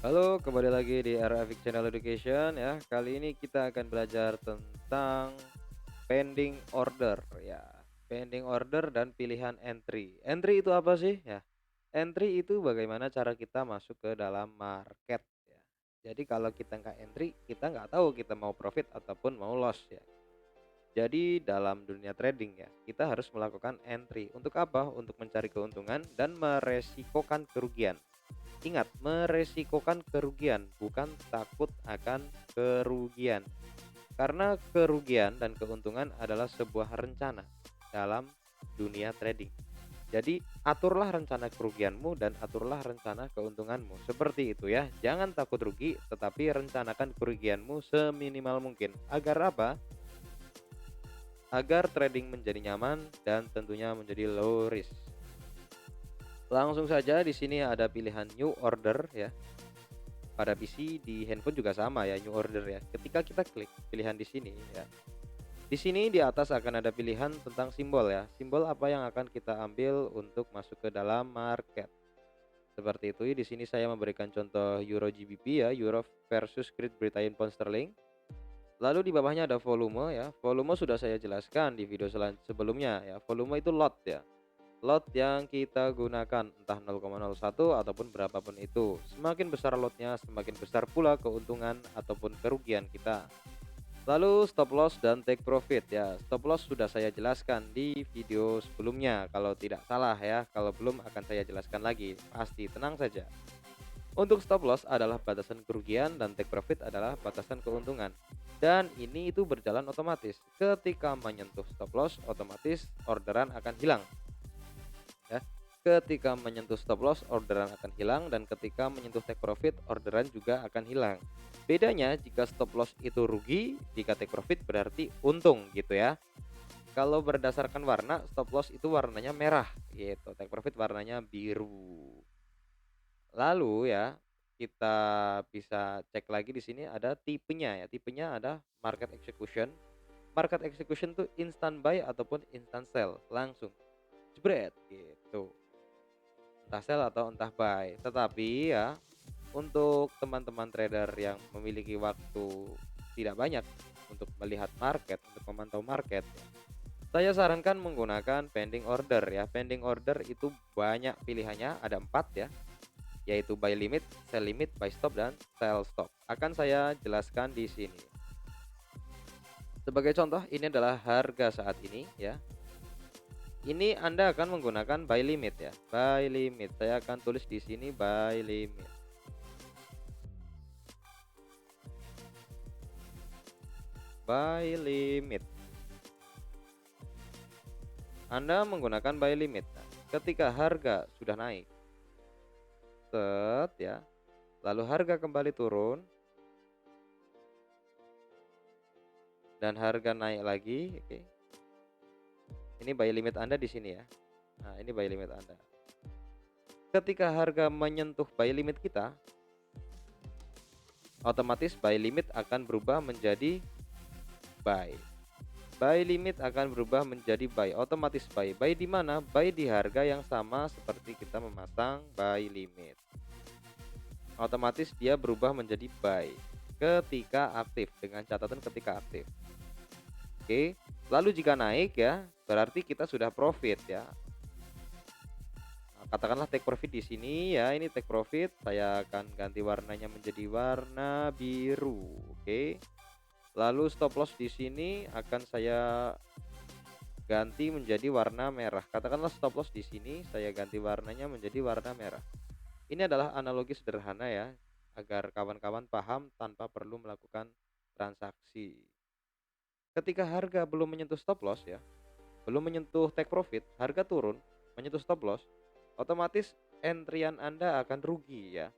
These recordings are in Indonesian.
Halo, kembali lagi di RFX Channel Education ya. Kali ini kita akan belajar tentang pending order ya. Pending order dan pilihan entry. Entry itu apa sih? Ya. Entry itu bagaimana cara kita masuk ke dalam market ya. Jadi kalau kita nggak entry, kita nggak tahu kita mau profit ataupun mau loss ya. Jadi dalam dunia trading ya, kita harus melakukan entry. Untuk apa? Untuk mencari keuntungan dan meresikokan kerugian. Ingat, meresikokan kerugian, bukan takut akan kerugian. Karena kerugian dan keuntungan adalah sebuah rencana dalam dunia trading. Jadi, aturlah rencana kerugianmu dan aturlah rencana keuntunganmu. Seperti itu ya. Jangan takut rugi, tetapi rencanakan kerugianmu seminimal mungkin. Agar apa? Agar trading menjadi nyaman dan tentunya menjadi low risk. Langsung saja di sini ada pilihan new order ya. Pada PC, di handphone juga sama ya, new order ya. Ketika kita klik pilihan di sini ya. Di sini di atas akan ada pilihan tentang simbol ya. Simbol apa yang akan kita ambil untuk masuk ke dalam market. Seperti itu. Di sini saya memberikan contoh Euro GBP ya, Euro versus Great Britain Pound Sterling. Lalu di bawahnya ada volume ya. Volume sudah saya jelaskan di video sebelumnya ya. Volume itu lot ya. Lot yang kita gunakan entah 0,01 ataupun berapapun itu. Semakin besar lotnya, semakin besar pula keuntungan ataupun kerugian kita. Lalu stop loss dan take profit ya. Stop loss sudah saya jelaskan di video sebelumnya kalau tidak salah ya. Kalau belum akan saya jelaskan lagi. Pasti tenang saja. Untuk stop loss adalah batasan kerugian dan take profit adalah batasan keuntungan. Dan ini itu berjalan otomatis. Ketika menyentuh stop loss, otomatis orderan akan hilang ya. Ketika menyentuh stop loss, orderan akan hilang, dan ketika menyentuh take profit, orderan juga akan hilang. Bedanya jika stop loss itu rugi, jika take profit berarti untung gitu ya. Kalau berdasarkan warna, stop loss itu warnanya merah gitu, take profit warnanya biru. Lalu ya, kita bisa cek lagi di sini ada tipenya ya. Tipenya ada market execution. Market execution tuh instant buy ataupun instant sell, langsung jebret gitu. Entah sell atau entah buy. Tetapi ya, untuk teman-teman trader yang memiliki waktu tidak banyak untuk melihat market, untuk memantau market, saya sarankan menggunakan pending order ya. Pending order itu banyak pilihannya, ada 4 ya, yaitu buy limit, sell limit, buy stop, dan sell stop. Akan saya jelaskan di sini. Sebagai contoh, ini adalah harga saat ini ya. Ini Anda akan menggunakan buy limit ya. Buy limit. Saya akan tulis di sini buy limit. Buy limit. Anda menggunakan buy limit. Nah, ketika harga sudah naik, set ya, lalu harga kembali turun dan harga naik lagi, oke. Ini buy limit Anda di sini ya. Nah, ini buy limit Anda. Ketika harga menyentuh buy limit kita, otomatis buy limit akan berubah menjadi buy. Buy limit akan berubah menjadi buy, otomatis buy. Buy di mana? Buy di harga yang sama seperti kita memasang buy limit. Otomatis dia berubah menjadi buy ketika aktif, dengan catatan ketika aktif. Oke. Lalu jika naik ya, berarti kita sudah profit ya. Nah, katakanlah take profit di sini ya, ini take profit, saya akan ganti warnanya menjadi warna biru. Oke. Lalu stop loss di sini akan saya ganti menjadi warna merah. Katakanlah stop loss di sini saya ganti warnanya menjadi warna merah. Ini adalah analogi sederhana ya, agar kawan-kawan paham tanpa perlu melakukan transaksi. Ketika harga belum menyentuh stop loss ya, belum menyentuh take profit, harga turun, menyentuh stop loss, otomatis entryan Anda akan rugi ya.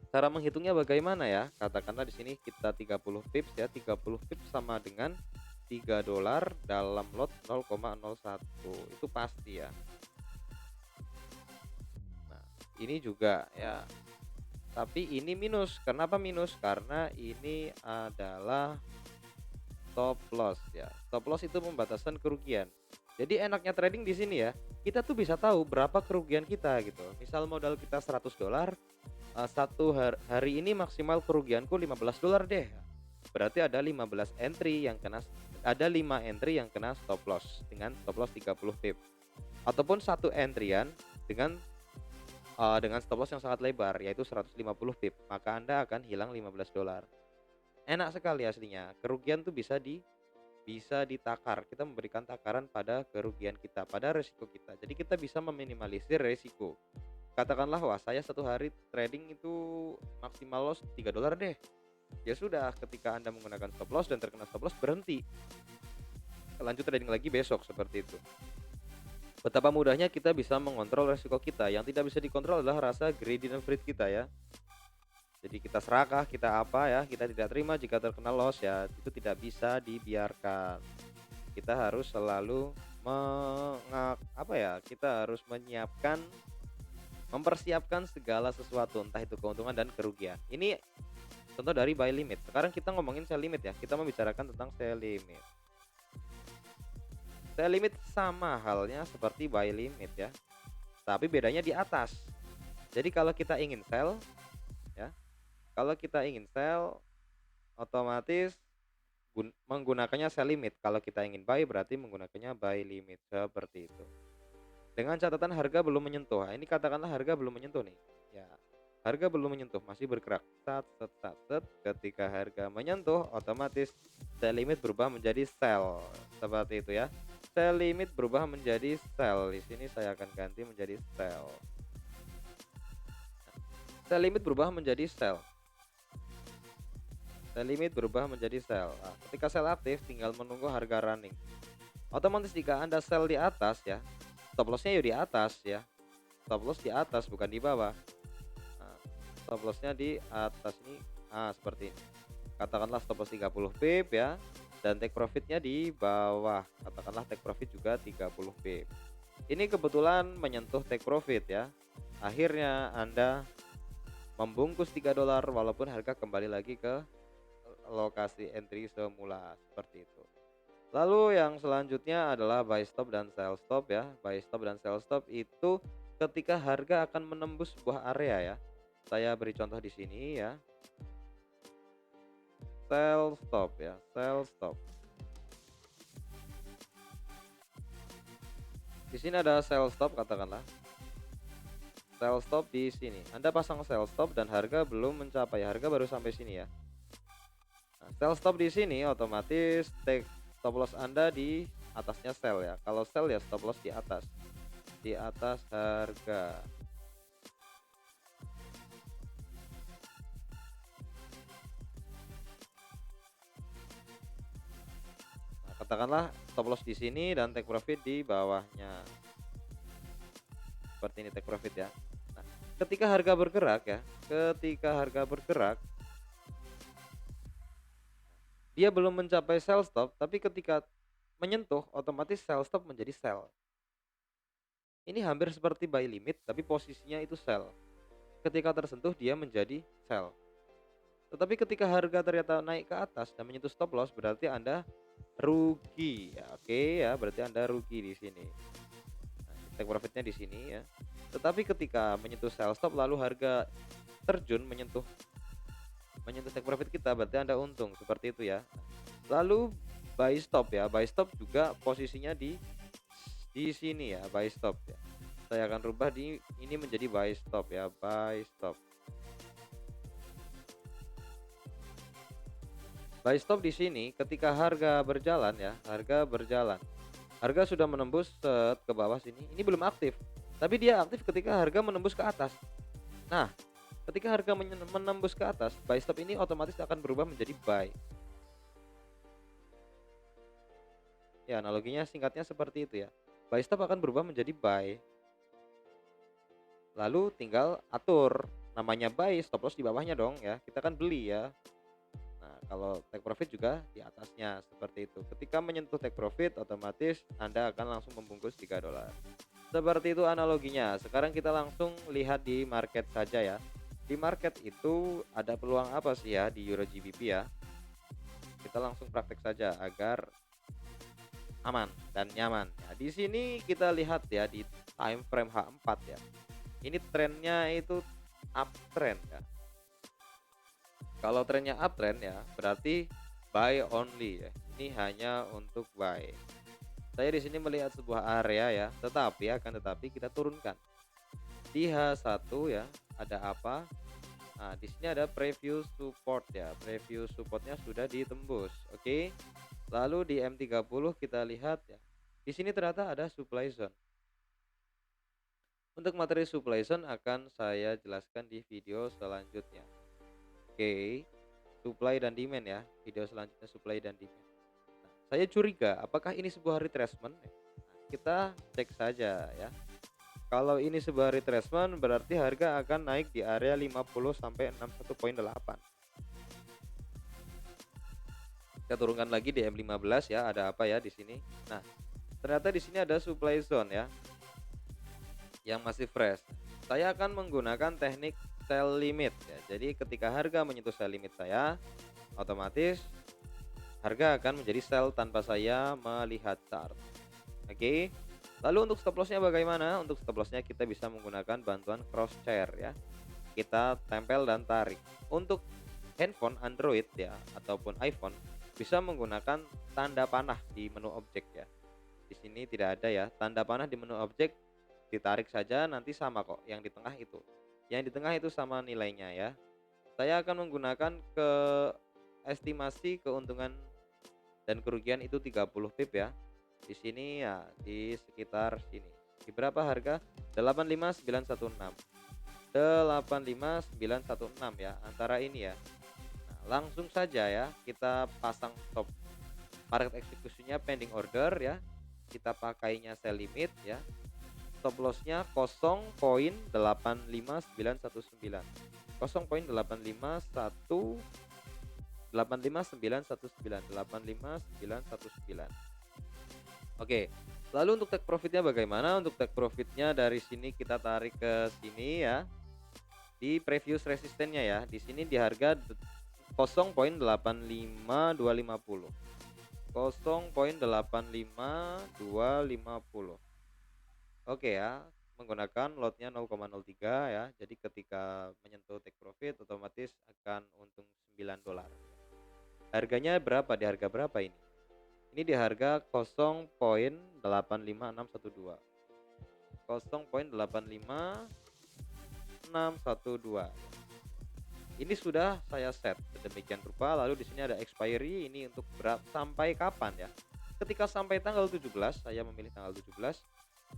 Cara menghitungnya bagaimana ya? Katakanlah di sini kita 30 pips ya, 30 pips sama dengan 3 dolar dalam lot 0,01. Itu pasti ya. Nah, ini juga ya. Tapi ini minus. Kenapa minus? Karena ini adalah stop loss ya. Stop loss itu pembatasan kerugian. Jadi enaknya trading di sini ya, kita tuh bisa tahu berapa kerugian kita gitu. Misal modal kita 100 dolar, satu hari ini maksimal kerugianku $15 deh. Berarti ada 15 entry yang kena ada 5 entry yang kena stop loss dengan stop loss 30 pip. Ataupun satu entryan dengan stop loss yang sangat lebar yaitu 150 pip, maka Anda akan hilang $15. Enak sekali aslinya. Kerugian tuh bisa ditakar. Kita memberikan takaran pada kerugian kita, pada resiko kita. Jadi kita bisa meminimalisir resiko. Katakanlah, wah saya satu hari trading itu maksimal loss $3 deh. Ya sudah, ketika Anda menggunakan stop loss dan terkena stop loss, berhenti. Lanjut trading lagi besok, seperti itu. Betapa mudahnya kita bisa mengontrol resiko kita. Yang tidak bisa dikontrol adalah rasa greedy dan greed kita ya. Jadi kita serakah, kita apa ya, kita tidak terima jika terkena loss ya, itu tidak bisa dibiarkan. Kita harus selalu kita harus mempersiapkan segala sesuatu, entah itu keuntungan dan kerugian. Ini contoh dari buy limit. Sekarang kita ngomongin sell limit ya. Kita membicarakan tentang sell limit. Sell limit sama halnya seperti buy limit ya. Tapi bedanya di atas. Jadi kalau kita ingin sell ya, otomatis menggunakannya sell limit. Kalau kita ingin buy berarti menggunakannya buy limit, seperti itu. Dengan catatan harga belum menyentuh. Nah, ini katakanlah harga belum menyentuh nih. Ya, harga belum menyentuh, masih bergerak. Ketika harga menyentuh, otomatis sell limit berubah menjadi sell. Seperti itu ya. Sell limit berubah menjadi sell. Di sini saya akan ganti menjadi sell. Sell limit berubah menjadi sell. Sell limit berubah menjadi sell. Nah, ketika sell aktif, tinggal menunggu harga running. Otomatis jika Anda sell di atas ya, stop lossnya di atas ya. Stop loss di atas bukan di bawah. Nah, stop lossnya di atas nih. Seperti ini. Katakanlah stop loss 30 pip ya, dan take profitnya di bawah. Katakanlah take profit juga 30 pip. Ini kebetulan menyentuh take profit ya. Akhirnya Anda membungkus $3 walaupun harga kembali lagi ke lokasi entry semula, seperti itu. Lalu yang selanjutnya adalah buy stop dan sell stop ya. Buy stop dan sell stop itu ketika harga akan menembus sebuah area ya. Saya beri contoh di sini ya. Sell stop ya, sell stop. Di sini ada sell stop, katakanlah. Sell stop di sini. Anda pasang sell stop dan harga belum mencapai, harga baru sampai sini ya. Nah, sell stop di sini otomatis take stop loss Anda di atasnya sell ya. Kalau sell ya stop loss di atas harga. Nah, katakanlah stop loss di sini dan take profit di bawahnya. Seperti ini take profit ya. Nah, ketika harga bergerak ya, dia belum mencapai sell stop, tapi ketika menyentuh otomatis sell stop menjadi sell. Ini hampir seperti buy limit tapi posisinya itu sell. Ketika tersentuh dia menjadi sell. Tetapi ketika harga ternyata naik ke atas dan menyentuh stop loss, berarti Anda rugi ya. Oke ya, berarti Anda rugi di sini. Nah, take profitnya di sini ya. Tetapi ketika menyentuh sell stop lalu harga terjun menyentuh take profit kita, berarti Anda untung, seperti itu ya. Lalu buy stop ya. Buy stop juga posisinya di sini ya, buy stop ya. Saya akan rubah ini menjadi buy stop ya, buy stop. Buy stop di sini ketika harga berjalan ya, harga sudah menembus ke bawah sini. Ini belum aktif, tapi dia aktif ketika harga menembus ke atas. Nah, ketika harga menembus ke atas, buy stop ini otomatis akan berubah menjadi buy. Ya, analoginya singkatnya seperti itu ya. Buy stop akan berubah menjadi buy. Lalu tinggal atur namanya buy, stop loss di bawahnya dong ya. Kita kan beli ya. Nah, kalau take profit juga di atasnya, seperti itu. Ketika menyentuh take profit, otomatis Anda akan langsung membungkus $3. Seperti itu analoginya. Sekarang kita langsung lihat di market saja ya. Di market itu ada peluang apa sih ya di Euro GBP ya? Kita langsung praktek saja agar aman dan nyaman. Nah, di sini kita lihat ya di time frame H4 ya. Ini trennya itu uptrend ya. Kalau trennya uptrend ya, berarti buy only ya. Ini hanya untuk buy. Saya di sini melihat sebuah area ya, tetapi kita turunkan. Di H1 ya, ada apa? Nah, di sini ada preview support ya. Preview supportnya sudah ditembus. Oke. Lalu di M30 kita lihat ya. Di sini ternyata ada supply zone. Untuk materi supply zone akan saya jelaskan di video selanjutnya. Oke. Supply dan demand ya. Video selanjutnya supply dan demand. Nah, saya curiga apakah ini sebuah retracement? Nah, kita cek saja ya. Kalau ini sebuah retracement berarti harga akan naik di area 50 sampai 61.8. Kita turunkan lagi di M15 ya, ada apa ya di sini? Nah, ternyata di sini ada supply zone ya yang masih fresh. Saya akan menggunakan teknik sell limit ya. Jadi ketika harga menyentuh sell limit saya, otomatis harga akan menjadi sell tanpa saya melihat chart. Oke. Lalu untuk stop lossnya bagaimana? Untuk stop lossnya kita bisa menggunakan bantuan cross chair ya. Kita tempel dan tarik. Untuk handphone Android ya ataupun iPhone bisa menggunakan tanda panah di menu objek ya. Di sini tidak ada ya. Tanda panah di menu objek, ditarik saja nanti sama kok yang di tengah itu. Yang di tengah itu sama nilainya ya. Saya akan menggunakan ke estimasi keuntungan dan kerugian itu 30 pip ya. Di sini ya di sekitar sini. Di berapa harga? 85916. 85916 ya, antara ini ya. Nah, langsung saja ya kita pasang stop. Market eksekusinya pending order ya. Kita pakainya sell limit ya. Stop lossnya 0.85919. 0.85919. Oke. Lalu untuk take profitnya bagaimana? Untuk take profitnya dari sini kita tarik ke sini ya. Di previous resistennya ya. Di sini di harga 0.85250. 0.85250. Oke ya, menggunakan lotnya 0,03 ya. Jadi ketika menyentuh take profit otomatis akan untung $9. Harganya berapa? Di harga berapa ini? Ini di harga 0.85612. 0.85612. Ini sudah saya set sedemikian rupa. Lalu di sini ada expiry, ini untuk sampai kapan ya? Ketika sampai tanggal 17, saya memilih tanggal 17.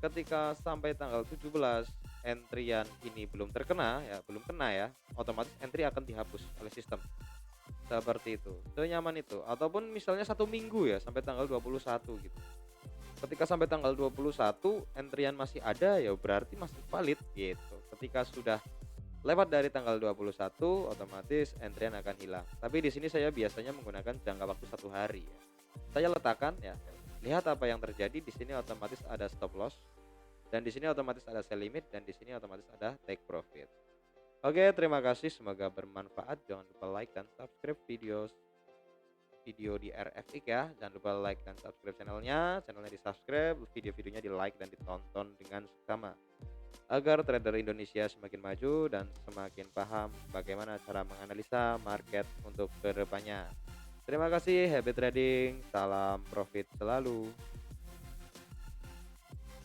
Ketika sampai tanggal 17 entryan ini belum terkena ya, belum kena ya, otomatis entry akan dihapus oleh sistem. Seperti itu. Senyaman itu. Ataupun misalnya 1 minggu ya sampai tanggal 21 gitu. Ketika sampai tanggal 21 entryan masih ada ya berarti masih valid gitu. Ketika sudah lewat dari tanggal 21 otomatis entryan akan hilang. Tapi di sini saya biasanya menggunakan jangka waktu 1 hari ya. Saya letakkan ya. Lihat apa yang terjadi. Di sini otomatis ada stop loss dan di sini otomatis ada sell limit dan di sini otomatis ada take profit. Oke, terima kasih, semoga bermanfaat. Jangan lupa like dan subscribe video di RFX ya. Jangan lupa like dan subscribe channelnya di subscribe, video-videonya di like dan ditonton dengan seksama agar trader Indonesia semakin maju dan semakin paham bagaimana cara menganalisa market untuk kedepannya. Terima kasih, happy trading, salam profit selalu.